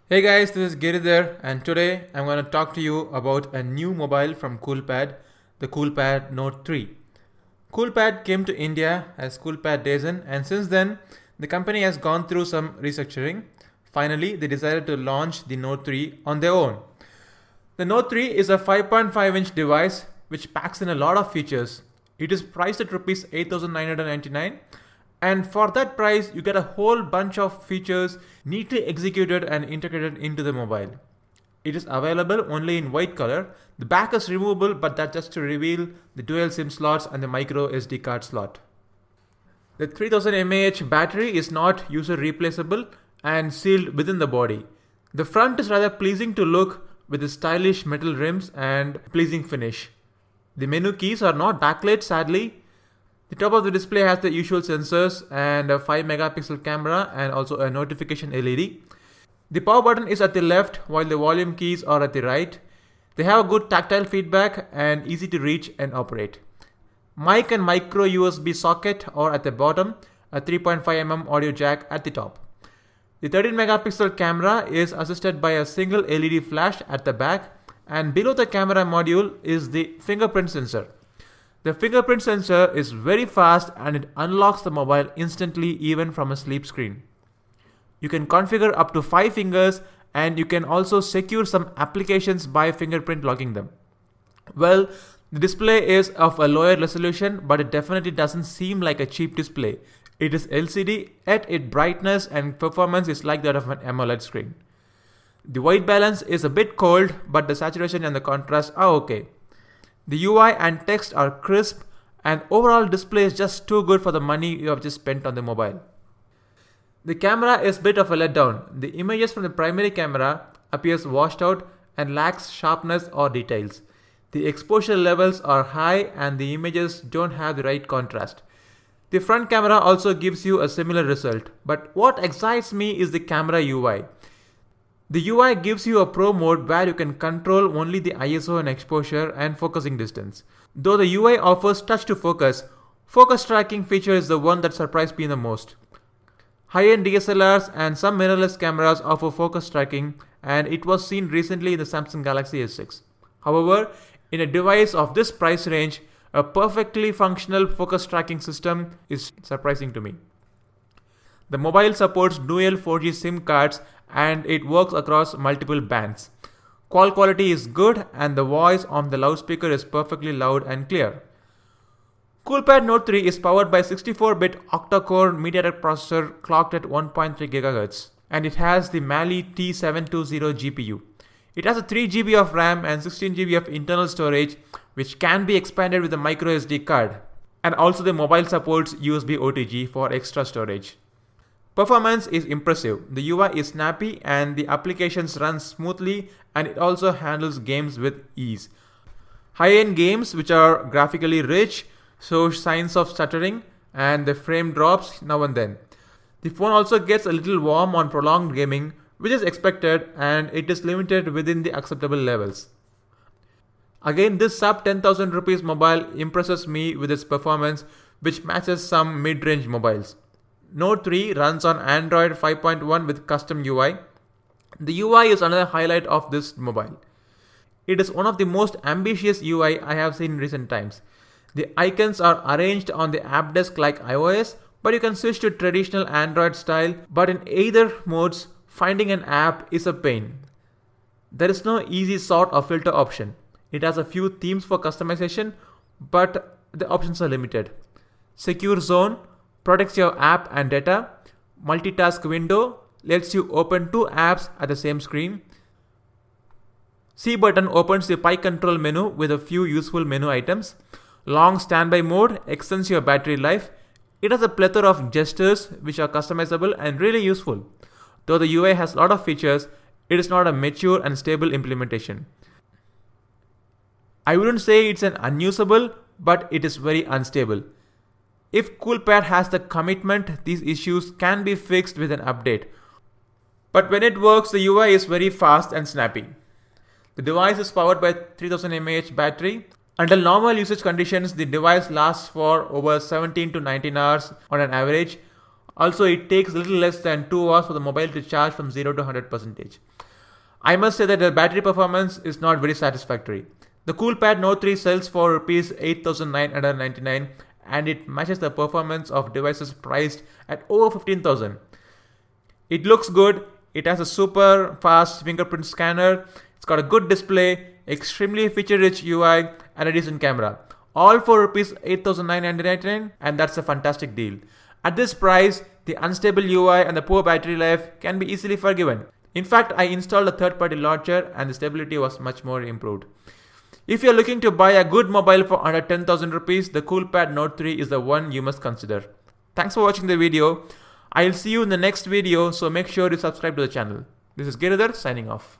Hey guys, this is Giridhar and today I'm going to talk to you about a new mobile from Coolpad, the Coolpad Note 3. Coolpad came to India as Coolpad Dazen and since then the company has gone through some restructuring. Finally, they decided to launch the Note 3 on their own. The Note 3 is a 5.5-inch device which packs in a lot of features. It is priced at Rs 8,999 and for that price you get a whole bunch of features neatly executed and integrated into the mobile. It is available only in white color. The back is removable but that's just to reveal the dual SIM slots and the micro SD card slot. The 3000 mAh battery is not user replaceable and sealed within the body. The front is rather pleasing to look with the stylish metal rims and pleasing finish. The menu keys are not backlit sadly. The top of the display has the usual sensors and a 5 megapixel camera and also a notification LED. The power button is at the left while the volume keys are at the right. They have good tactile feedback and easy to reach and operate. Mic and micro USB socket are at the bottom, a 3.5mm audio jack at the top. The 13 megapixel camera is assisted by a single LED flash at the back and below the camera module is the fingerprint sensor. The fingerprint sensor is very fast and it unlocks the mobile instantly even from a sleep screen. You can configure up to 5 fingers and you can also secure some applications by fingerprint locking them. Well, the display is of a lower resolution but it definitely doesn't seem like a cheap display. It is LCD, yet its brightness and performance is like that of an AMOLED screen. The white balance is a bit cold but the saturation and the contrast are okay. The UI and text are crisp and overall display is just too good for the money you have just spent on the mobile. The camera is a bit of a letdown. The images from the primary camera appears washed out and lacks sharpness or details. The exposure levels are high and the images don't have the right contrast. The front camera also gives you a similar result, but what excites me is the camera UI. The UI gives you a pro mode where you can control only the ISO and exposure and focusing distance. Though the UI offers touch to focus tracking feature is the one that surprised me the most. High-end DSLRs and some mirrorless cameras offer focus tracking and it was seen recently in the Samsung Galaxy S6. However, in a device of this price range, a perfectly functional focus tracking system is surprising to me. The mobile supports dual 4G SIM cards and it works across multiple bands. Call quality is good and the voice on the loudspeaker is perfectly loud and clear. Coolpad Note 3 is powered by 64-bit octa-core MediaTek processor clocked at 1.3 GHz and it has the Mali T720 GPU. It has a 3 GB of RAM and 16 GB of internal storage which can be expanded with a micro SD card. And also the mobile supports USB OTG for extra storage. Performance is impressive. The UI is snappy and the applications run smoothly and it also handles games with ease. High-end games which are graphically rich show signs of stuttering and the frame drops now and then. The phone also gets a little warm on prolonged gaming which is expected and it is limited within the acceptable levels. Again, this sub 10,000 rupees mobile impresses me with its performance which matches some mid-range mobiles. Note 3 runs on Android 5.1 with custom UI. The UI is another highlight of this mobile. It is one of the most ambitious UI I have seen in recent times. The icons are arranged on the app desk like iOS, but you can switch to traditional Android style, but in either modes, finding an app is a pain. There is no easy sort or filter option. It has a few themes for customization, but the options are limited. Secure Zone protects your app and data. Multitask window lets you open 2 apps at the same screen. C button opens the Pi control menu with a few useful menu items. Long standby mode extends your battery life. It has a plethora of gestures which are customizable and really useful. Though the UI has a lot of features, it is not a mature and stable implementation. I wouldn't say it's an unusable, but it is very unstable. If Coolpad has the commitment, these issues can be fixed with an update. But when it works, the UI is very fast and snappy. The device is powered by 3000 mAh battery. Under normal usage conditions, the device lasts for over 17 to 19 hours on an average. Also, it takes a little less than 2 hours for the mobile to charge from 0 to 100%. I must say that the battery performance is not very satisfactory. The Coolpad Note 3 sells for Rs 8,999 and it matches the performance of devices priced at over 15,000. It looks good, it has a super fast fingerprint scanner, it's got a good display, extremely feature-rich UI and a decent camera. All for Rs 8,999 and that's a fantastic deal. At this price, the unstable UI and the poor battery life can be easily forgiven. In fact, I installed a third-party launcher and the stability was much more improved. If you're looking to buy a good mobile for under 10,000 rupees, the Coolpad Note 3 is the one you must consider. Thanks for watching the video. I'll see you in the next video, so make sure you subscribe to the channel. This is Giridhar signing off.